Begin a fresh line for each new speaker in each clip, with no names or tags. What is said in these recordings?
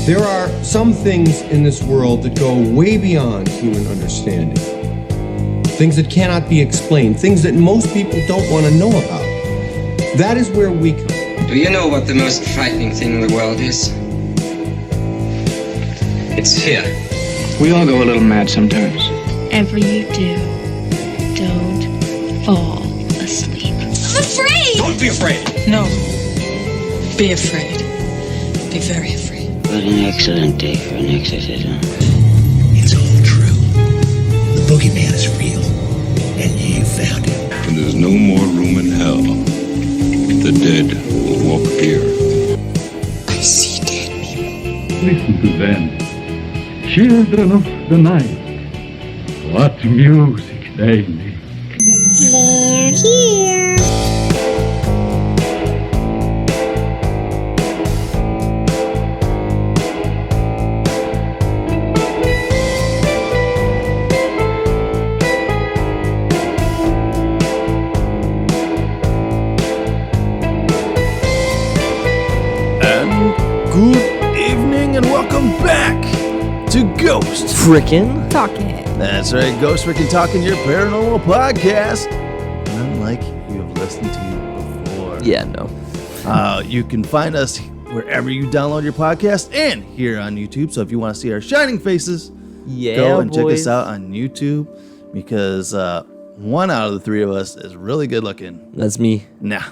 There are some things in this world that go way beyond human understanding. Things that cannot be explained, things that most people don't want to know about. That is where we come.
Do you know what the most frightening thing in the world is? It's fear.
We all go a little mad sometimes.
Whatever you do, don't fall asleep.
I'm afraid!
Don't be afraid!
No. Be afraid. Be very afraid.
What an excellent day for an exorcism.
It's all true. The boogeyman is real. And you found him.
When there's no more room in hell, the dead will walk the earth.
I see dead people.
Listen to them. Children of the night. What music they make.
They're here.
Good evening and welcome back to Ghost
Frickin'
Talking.
That's right, Ghost Frickin' Talking, your paranormal podcast. Unlike you have listened to before.
Yeah, no.
You can find us wherever you download your podcast and here on YouTube. So if you want to see our shining faces, go and check us out on YouTube because one out of the three of us is really good looking.
That's me.
Nah.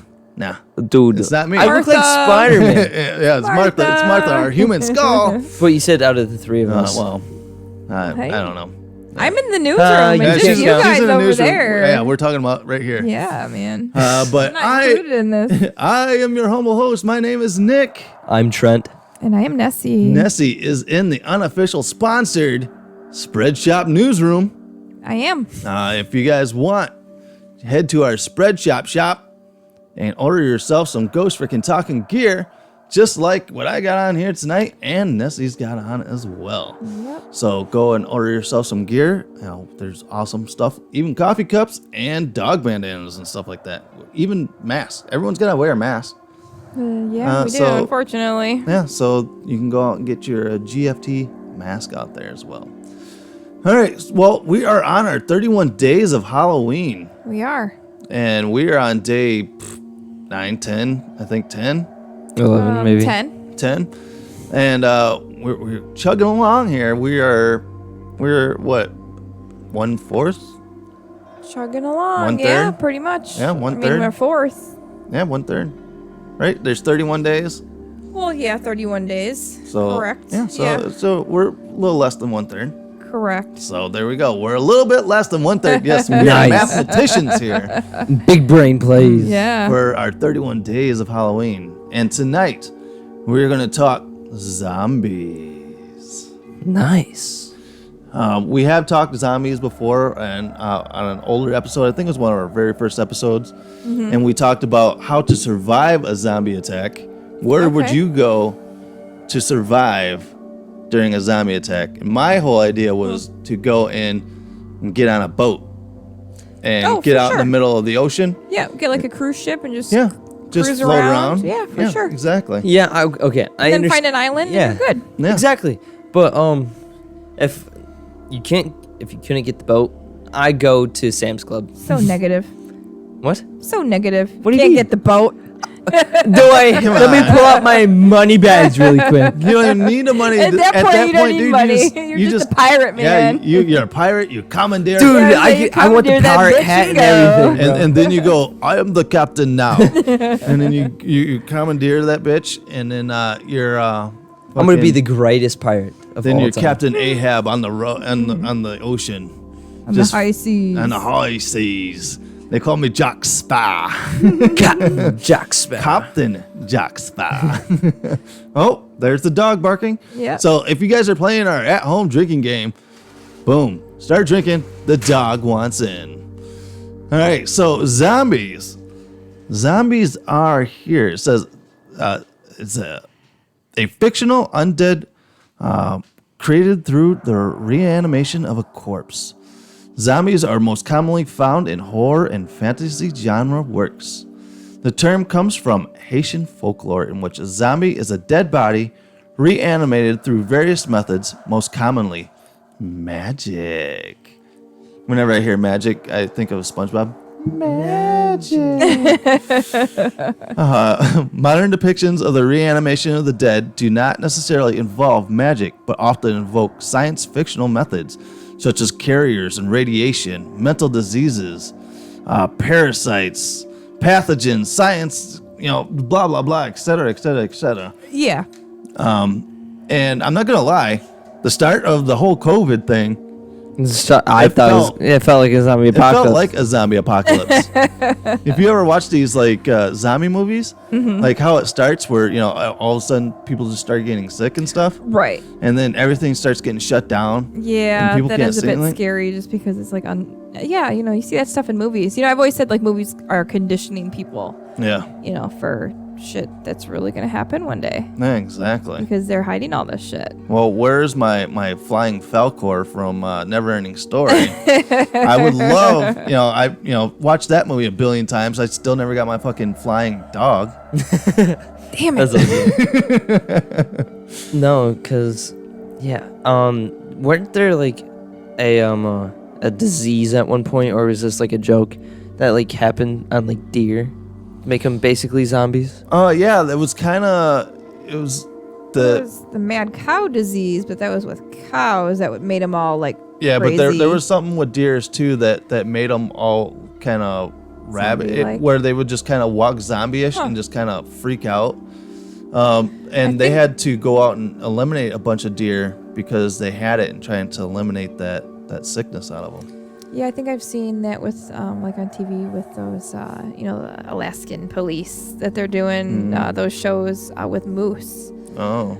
Dude.
It's not me.
I look like Spider-Man.
Yeah, it's Martha. It's Martha, our human skull.
But you said out of the three of us.
I don't know.
I'm in the newsroom. It's just you guys over there.
Yeah, we're talking about right here.
Yeah, man.
But
I'm not included in this.
I am your humble host. My name is Nick.
I'm Trent.
And I am Nessie.
Nessie is in the unofficial sponsored Spread Shop newsroom.
I am.
If you guys want, head to our Spread shop and order yourself some Ghost Frickin' Talking gear, just like what I got on here tonight, and Nessie's got on as well.
Yep.
So go and order yourself some gear. There's awesome stuff, even coffee cups and dog bandanas and stuff like that. Even masks. Everyone's got to wear a mask.
Yeah, we do, unfortunately.
Yeah, so you can go out and get your GFT mask out there as well. All right, well, we are on our 31 days of Halloween.
We are.
And we are on day 9, 10, I think 10.
11, maybe.
10.
And we're chugging along here. We're what, 1/4?
Chugging along.
1/3?
Yeah, pretty much.
Yeah, 1/3.
I mean, we're 4th.
Yeah, 1/3. Right? There's 31 days.
Well, yeah, 31 days.
So,
correct.
Yeah, so we're a little less than 1/3.
Correct.
So there we go. We're a little bit less than 1/3. Yes, we are mathematicians here.
Big brain plays.
Yeah.
For our 31 days of Halloween. And tonight, we're going to talk zombies.
Nice.
We have talked zombies before and on an older episode. I think it was one of our very first episodes. Mm-hmm. And we talked about how to survive a zombie attack. Where would you go to survive during a zombie attack? And my whole idea was to go in and get on a boat and get out in the middle of the ocean.
Yeah, get like a cruise ship and just
just
float
around.
Yeah, for sure.
Exactly.
Yeah, okay.
And then find an island and you're good.
Yeah.
Exactly. But if you couldn't get the boat, I go to Sam's Club.
So negative.
What?
So negative.
What do you
Can't
mean?
get the boat.
Let me pull out my money bags really quick.
You don't even need the money.
At that point, you don't need money. You're just a pirate, man.
Yeah, you're a pirate. You commandeer.
Dude, I want the pirate hat and everything.
And then you go, I am the captain now. And then you commandeer that bitch, and then you're. I'm
gonna be the greatest pirate of
then
all
you're
time.
Captain Ahab on the on the ocean.
On the high seas.
On the high seas. They call me Jack Sparrow.
Captain Jack Sparrow.
Captain Jack Sparrow. Oh, there's the dog barking.
Yeah.
So if you guys are playing our at-home drinking game, boom, start drinking. The dog wants in. All right, so zombies. Zombies are here. It says it's a fictional undead created through the reanimation of a corpse. Zombies are most commonly found in horror and fantasy genre works. The term comes from Haitian folklore in which a zombie is a dead body reanimated through various methods, most commonly magic. Whenever I hear magic, I think of SpongeBob. Magic. Modern depictions of the reanimation of the dead do not necessarily involve magic, but often invoke science fictional methods such as carriers and radiation, mental diseases, parasites, pathogens, science, blah, blah, blah, etc., etc., etc.
Yeah.
And I'm not going to lie, the start of the whole COVID thing,
it felt like a zombie apocalypse.
It felt like a zombie apocalypse. If you ever watch these zombie movies, like how it starts, where all of a sudden people just start getting sick and stuff,
right?
And then everything starts getting shut down.
Yeah,
and people
that
can't
is a
see
bit scary, just because it's like you see that stuff in movies. I've always said like movies are conditioning people.
Yeah.
For shit that's really gonna happen one day.
Yeah, exactly.
Because they're hiding all this shit.
Well, where's my flying Falcor from Neverending Story? I would love, I watched that movie a billion times. I still never got my fucking flying dog.
Damn it.
No, because weren't there like a disease at one point, or was this like a joke that like happened on like deer? Make them basically zombies?
Oh, yeah, it was the
mad cow disease, but that was with cows that would made them all like
yeah,
crazy.
But there was something with deers too that made them all kind of rabid, where they would just kind of walk zombie-ish and just kind of freak out. And they had to go out and eliminate a bunch of deer because they had it and trying to eliminate that sickness out of them.
Yeah, I think I've seen that with like on TV with those Alaskan police that they're doing those shows with moose.
Oh.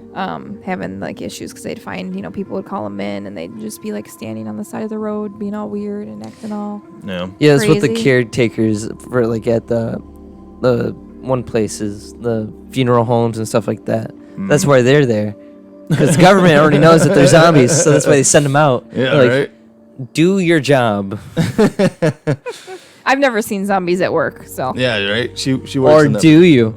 Having like issues because they'd find people would call them in and they'd just be like standing on the side of the road being all weird and acting all
yeah, that's what the caretakers for like at the one places, the funeral homes and stuff like that. That's why they're there, because the government already knows that they're zombies, so that's why they send them out.
Yeah, right.
Do your job.
I've never seen zombies at work, so
yeah, right. She works.
Or do you?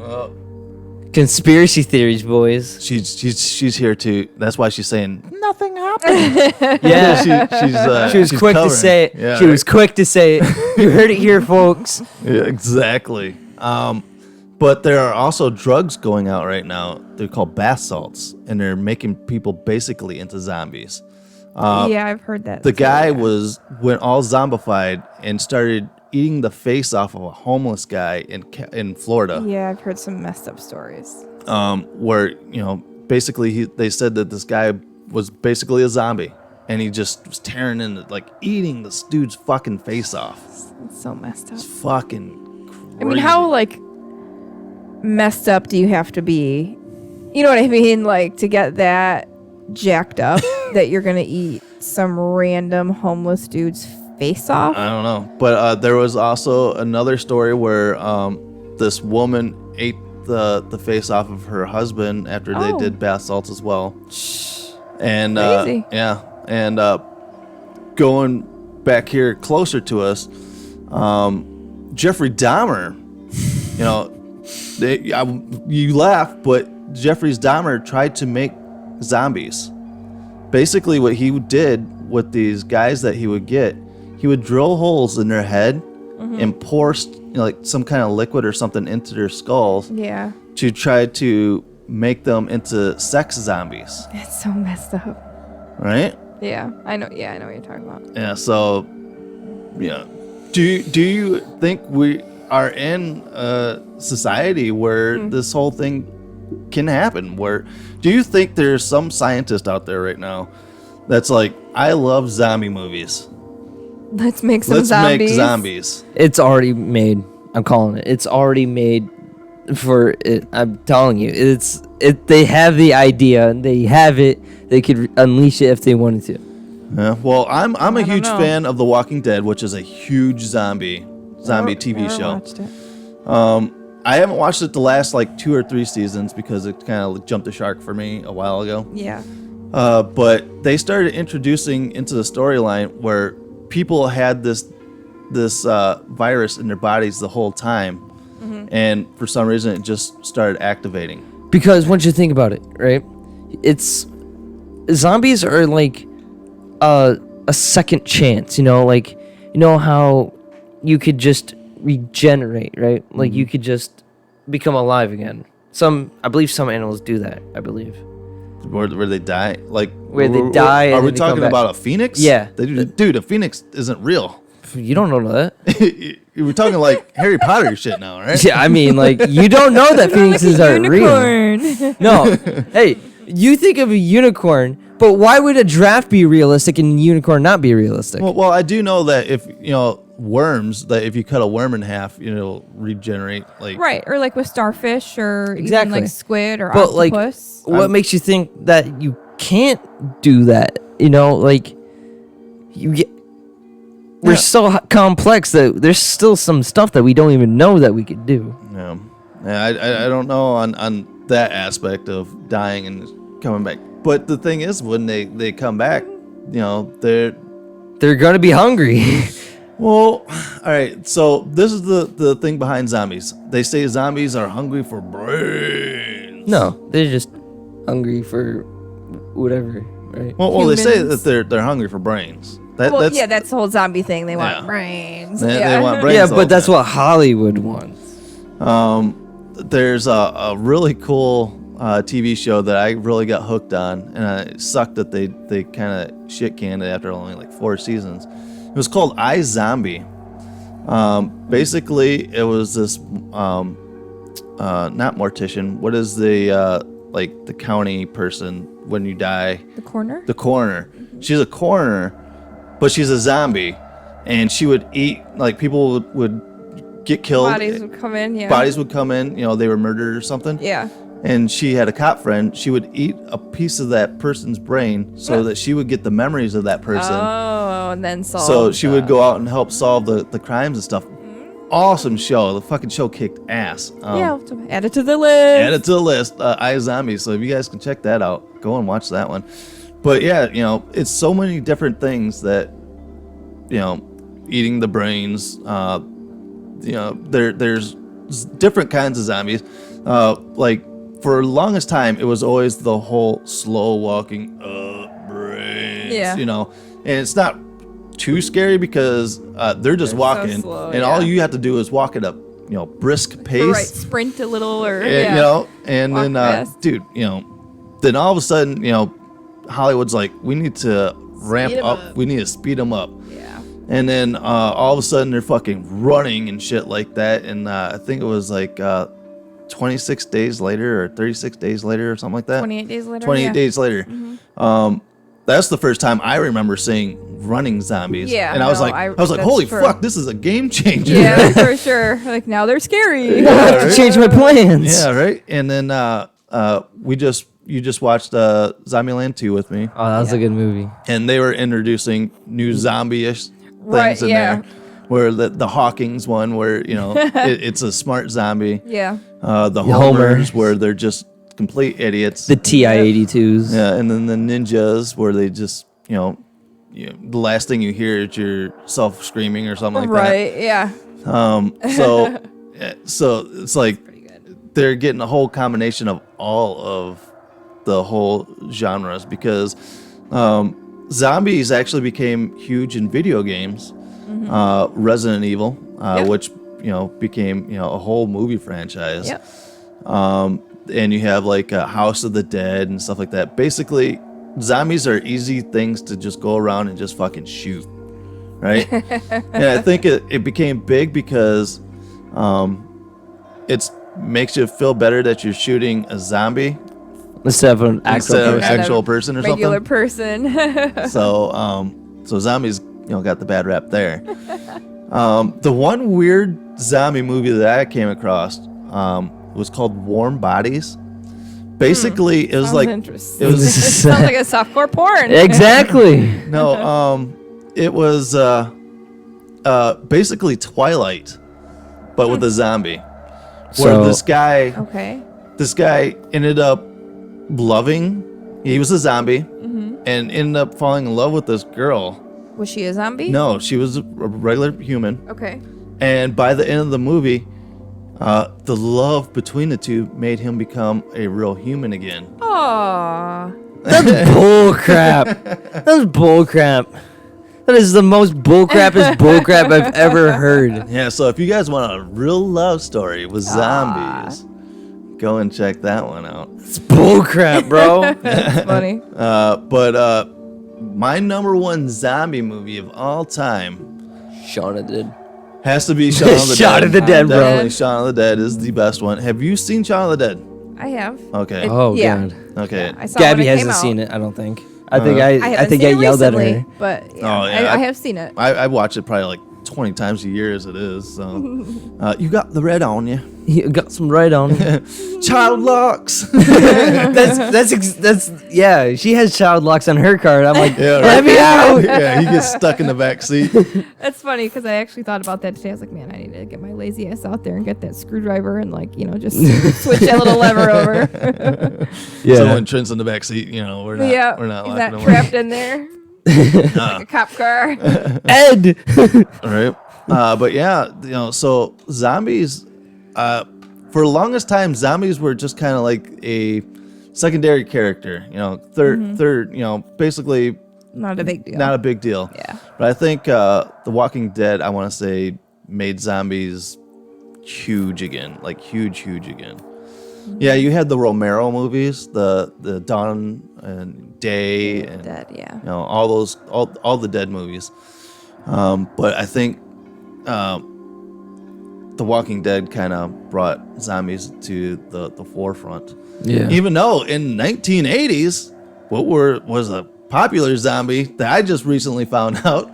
Conspiracy theories, boys.
She's here too. That's why she's saying nothing happened.
Yeah, she was
she's
quick
covering.
to say it.
Yeah,
she was quick to say it. You heard it here, folks.
Yeah, exactly. But there are also drugs going out right now. They're called bath salts, and they're making people basically into zombies.
Yeah, I've heard that.
The guy went all zombified and started eating the face off of a homeless guy in Florida.
Yeah, I've heard some messed up stories.
Where basically they said that this guy was basically a zombie, and he just was tearing into like eating this dude's fucking face off.
It's so messed up.
It's fucking crazy.
I mean, how like messed up do you have to be? You know what I mean? Like to get that jacked up that you're gonna eat some random homeless dude's face off?
I don't know, but there was also another story where this woman ate the face off of her husband after they did bath salts as well. And yeah, and going back here closer to us, Jeffrey Dahmer. You laugh, but Jeffrey Dahmer tried to make zombies. Basically, what he did with these guys that he would get, he would drill holes in their head and pour like some kind of liquid or something into their skulls.
Yeah.
To try to make them into sex zombies.
It's so messed up.
Right?
Yeah, I know. Yeah, I know what you're talking about.
Yeah. So, yeah. Do you think we are in a society where this whole thing can happen? Where do you think there's some scientist out there right now that's like, I love zombie movies.
Let's make some zombies.
Make zombies.
It's already made. I'm calling it. It's already made for it. I'm telling you. They have the idea. They have it. They could unleash it if they wanted to.
Yeah. Well, I'm a huge fan of The Walking Dead, which is a huge zombie TV show.
Watched it.
I haven't watched it the last like 2 or 3 seasons because it kind of jumped the shark for me a while ago.
Yeah.
But they started introducing into the storyline where people had this virus in their bodies the whole time, and for some reason it just started activating.
Because once you think about it, right? it's zombies are like a second chance, like you know how you could just regenerate, right? Like you could just become alive again. I believe some animals do that, I believe.
Where they die, like
where they die.
Are
and
we
they come
talking
back.
about a phoenix?
Yeah.
Dude, a phoenix isn't real.
You don't know that.
We're talking like Harry Potter shit now, right?
Yeah, I mean, like, you don't know that phoenixes are real. No. Hey, you think of a unicorn, but why would a giraffe be realistic and a unicorn not be realistic?
Well, I do know that if worms, that if you cut a worm in half, it'll regenerate. Like
Right, or like with starfish, or
Exactly.
even like squid or
But like,
octopus.
what makes you think that you can't do that? Like, you get. We're so complex that there's still some stuff that we don't even know that we could do.
Yeah, I don't know on that aspect of dying and coming back. But the thing is, when they come back, they're
gonna be hungry.
Well, all right. So this is the thing behind zombies. They say zombies are hungry for brains.
No, they're just hungry for whatever, right?
Well, they say that they're hungry for brains.
That's the whole zombie thing. They want brains.
They want brains.
Yeah, but that's what Hollywood wants.
There's a really cool TV show that I really got hooked on, and it sucked that they kind of shit canned it after only like 4 seasons. It was called iZombie. Basically, it was this not mortician. What is the like the county person when you die?
The coroner.
The coroner. She's a coroner, but she's a zombie, and she would eat, like, people would get killed.
Bodies would come in. Yeah.
Bodies would come in. They were murdered or something.
Yeah.
And she had a cop friend. She would eat a piece of that person's brain so that she would get the memories of that person.
Oh, and then solve.
So she would go out and help solve the crimes and stuff. Awesome show. The fucking show kicked ass.
Yeah, add it to the list.
Add it to the list. iZombie. So if you guys can check that out, go and watch that one. But yeah, it's so many different things that, eating the brains. There's different kinds of zombies. Like, for the longest time, it was always the whole slow walking up brains.
Yeah.
And it's not too scary because they're just walking,
slow,
and all you have to do is walk at a brisk pace.
Or, right, sprint a little, or
And, and
walk
then
fast.
dude, then all of a sudden, Hollywood's like, we need to ramp
Speed 'em
up. We need to speed them up.
Yeah.
And then all of a sudden they're fucking running and shit like that. And I think it was like 26 days later or 36 days later or something like that.
28 days later.
28
yeah.
days later. That's the first time I remember seeing running zombies.
Yeah,
And I was
no,
like,
that's
holy
true.
fuck, this is a game changer.
Yeah, for sure. Like, now they're scary.
I have to change my plans.
Yeah, right. And then you just watched Zombieland 2 with me.
Oh, that was a good movie.
And they were introducing new zombie-ish things
Right,
in
yeah.
there. Where the Hawkins one, where it's a smart zombie.
Yeah.
The
Homer.
Homers, where they're just complete idiots.
The TI-82s.
Yeah, and then the ninjas, where they just the last thing you hear is yourself screaming or something like
Right. Yeah.
that. So it's like they're getting a whole combination of all of the whole genres, because zombies actually became huge in video games. Resident Evil, which became a whole movie franchise.
Yep.
And you have like House of the Dead and stuff like that. Basically, zombies are easy things to just go around and just fucking shoot, right? And I think it became big because it makes you feel better that you're shooting a zombie
Instead of an
actual person or
Regular
something.
person.
So zombies, got the bad rap there. The one weird zombie movie that I came across was called Warm Bodies. Basically, it was
Sounds
like
interesting.
it was
Sounds like a softcore porn.
Exactly.
no, it was basically Twilight, but with a zombie. Where
So-
this guy ended up loving. He was a zombie, and ended up falling in love with this girl.
Was she a zombie?
No, she was a regular human.
Okay.
And by the end of the movie, The love between the two made him become a real human again.
Aww.
That's bull crap. That's bull crap. That is the most bull crapest bull crap I've ever heard.
Yeah, so if you guys want a real love story with zombies, go and check that one out.
It's bull crap, bro.
That's funny.
But my number one zombie movie of all time,
Shaun of the Dead.
has to be Shaun of the Dead.
Shaun of the Dead, bro.
Definitely Shaun of the Dead is the best one. Have you seen Shaun of the Dead?
I have.
Okay.
Oh,
yeah.
God.
Okay.
I saw it when
Gabby
it came
hasn't
out.
seen it, I don't think. I think
I
I
haven't
think
seen
I
it
yelled at
recently,
her.
but yeah,
Oh, yeah.
I have seen it.
I watch it probably like 20 times a year as it is. So you got the red on you.
You got some right on.
Child locks.
That's yeah. She has child locks on her card. I'm like,
Yeah,
let me out.
Yeah, he gets stuck in the back seat.
That's funny because I actually thought about that today. I was like, man, I need to get my lazy ass out there and get that screwdriver and just switch that little lever over.
Yeah.
So when Trent's in the back seat, we're not
Yeah,
we're not
he's
locking
not
him
trapped in there like a cop car.
Ed.
All right. But yeah, so zombies, for the longest time, zombies were just kind of like a secondary character, third, basically
Not a big deal.
not a big deal.
Yeah.
But I think The Walking Dead, I want to say, made zombies huge again, like huge again. Yeah, you had the Romero movies, the Dawn and Day, and
Dead, yeah.
all those, all the Dead movies. But I think The Walking Dead kind of brought zombies to the forefront.
Yeah.
Even though in 1980s, what was a popular zombie that I just recently found out,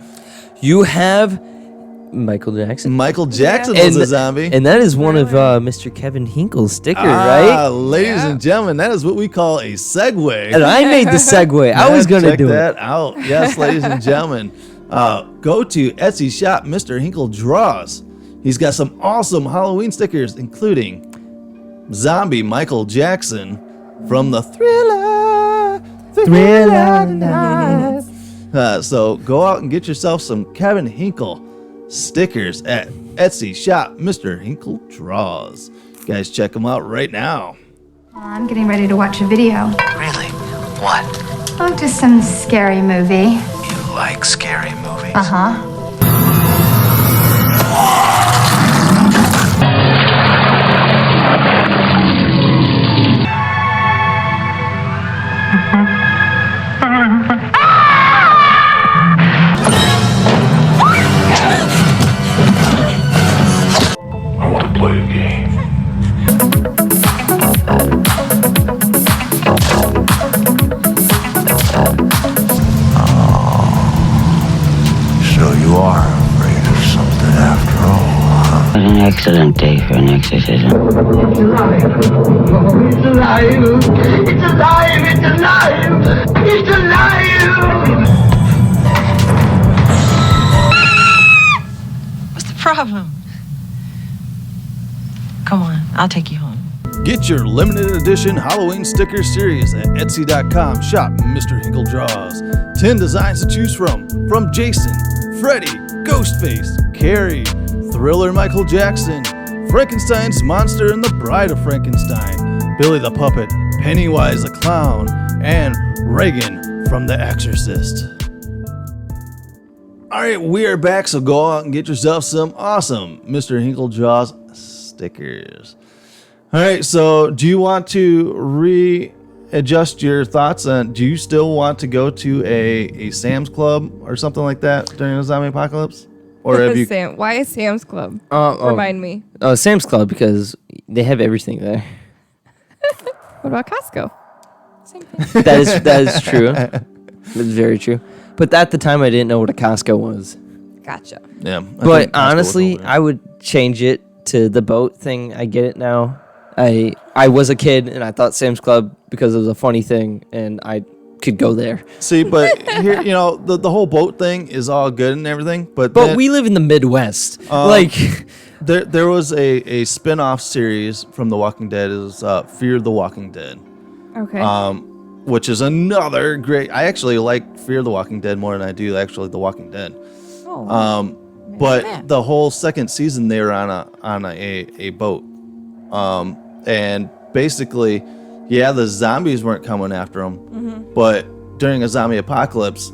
You have Michael Jackson.
Michael Jackson was a zombie.
And that is one of Mr. Kevin Hinkle's stickers,
Ah,
right?
ladies and gentlemen, that is what we call a segue.
And I made the segue. I was going to
Check
do
that
it.
out. Yes, ladies and gentlemen. Go to Etsy shop Mr. Hinkle Draws. He's got some awesome Halloween stickers, including zombie Michael Jackson from the Thriller Night. So go out and get yourself some Kevin Hinkle stickers at Etsy shop Mr. Hinkle Draws. You guys, check them out right now.
I'm getting ready to watch a video.
Really? What?
Oh, just some scary movie.
You like scary movies?
Uh-huh.
I want to play a game.
So you are afraid of something after all, huh?
What an excellent day for an exorcism.
It's alive! It's alive! It's alive! It's alive! It's alive!
What's the problem? Come on, I'll take you home.
Get your limited edition Halloween sticker series at Etsy.com. Shop Mr. Hinkle Draws. 10 designs to choose from Jason, Freddy, Ghostface, Carrie, Thriller Michael Jackson, Frankenstein's Monster and the Bride of Frankenstein, Billy the Puppet, Pennywise the Clown, and Reagan from The Exorcist. All right, we are back, so go out and get yourself some awesome Mr. Hinkle Draws stickers. All right, so do you want to readjust your thoughts? Do you still want to go to a Sam's Club or something like that during the zombie apocalypse? Or have you?
Why is Sam's Club? Remind me.
Sam's Club, because they have everything there.
What about Costco? Same thing.
That is true. That's very true. But at the time, I didn't know what a Costco was.
Gotcha.
Yeah.
But honestly, I would change it to the boat thing. I get it now. I was a kid and I thought Sam's Club because it was a funny thing and I could go there.
See, but here, the whole boat thing is all good and everything, but
we live in the Midwest.
there was a spin-off series from The Walking Dead. It was Fear the Walking Dead.
Okay.
Which is another great. I actually like Fear the Walking Dead more than I do actually The Walking Dead.
Oh.
But the whole second season they were on a boat And basically, yeah, the zombies weren't coming after him, but during a zombie apocalypse,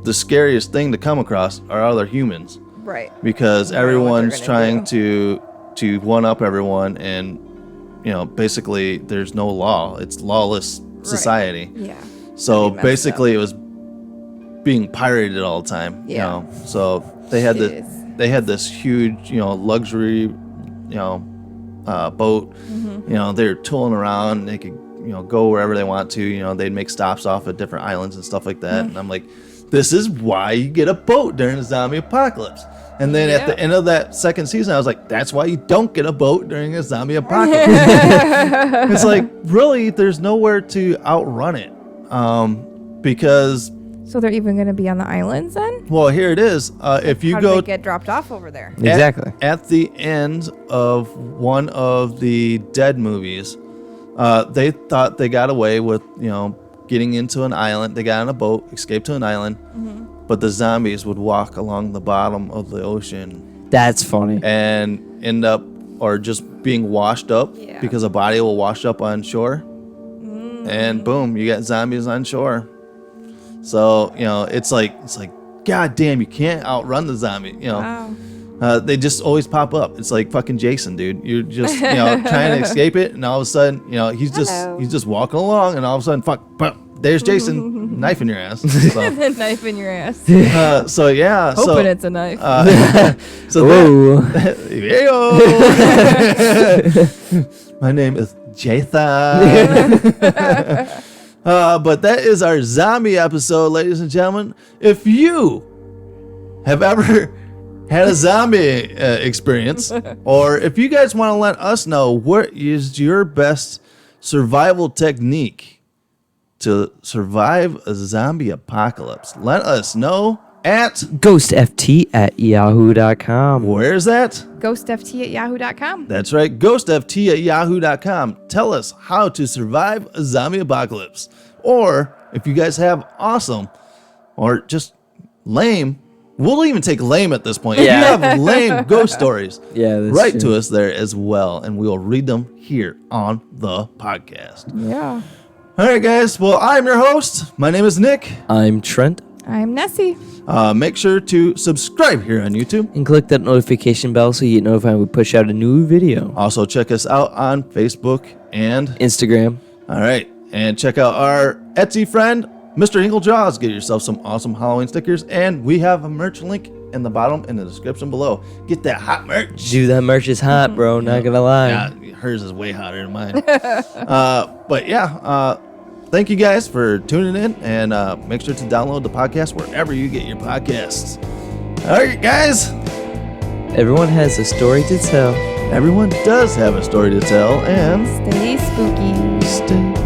the scariest thing to come across are other humans.
Right.
Because
You don't know what they're
everyone's
gonna
trying
do.
to one up everyone, and basically there's no law. It's lawless society.
Yeah.
So
That'd be messed
basically, it was being pirated all the time.
Yeah.
So they had
Jeez.
they had this huge luxury boat. They're tooling around. They could go wherever they want to. They'd make stops off at different islands and stuff like that. And I'm like, this is why you get a boat during a zombie apocalypse. And then at the end of that second season, I was like, that's why you don't get a boat during a zombie apocalypse. It's like, really, there's nowhere to outrun it. Because,
So they're even going to be on the islands then?
well, here it is. If you
How
go
do they get dropped off over there?
Exactly.
at the end of one of the Dead movies, they thought they got away with, getting into an island. They got on a boat, escaped to an island, but the zombies would walk along the bottom of the ocean
That's funny.
and end up or just being washed up because a body will wash up on shore, and boom, you got zombies on shore. So it's like god damn, you can't outrun the zombie.
Wow.
They just always pop up. It's like fucking Jason, dude. You're just trying to escape it, and all of a sudden he's just walking along, and all of a sudden there's Jason, knife in your ass. So,
Knife in your ass.
so yeah,
Hoping it's a knife.
so
Whoa.
Heyo. My name is Jason. But that is our zombie episode, ladies and gentlemen. If you have ever had a zombie experience, or if you guys want to let us know what is your best survival technique to survive a zombie apocalypse, let us know at
GhostFT@yahoo.com.
where's that?
GhostFT@yahoo.com.
That's right, GhostFT@yahoo.com. Tell us how to survive a zombie apocalypse. Or if you guys have awesome or just lame, we'll even take lame at this point. If you have lame ghost stories, write to us there as well, and we will read them here on the podcast.
Yeah.
All right, guys. Well, I'm your host. My name is Nick.
I'm Trent.
I'm Nessie.
Make sure to subscribe here on YouTube.
And click that notification bell so you get notified when we push out a new video.
Also, check us out on Facebook and
Instagram.
All right. And check out our Etsy friend, Mr. Hinklejaws. Get yourself some awesome Halloween stickers. And we have a merch link in the bottom in the description below. Get that hot merch.
Dude, that merch is hot, bro. Not gonna lie.
Yeah, hers is way hotter than mine. But yeah, thank you guys for tuning in. And make sure to download the podcast wherever you get your podcasts. All right, guys.
Everyone has a story to tell.
Everyone does have a story to tell. And
Stay spooky.
stay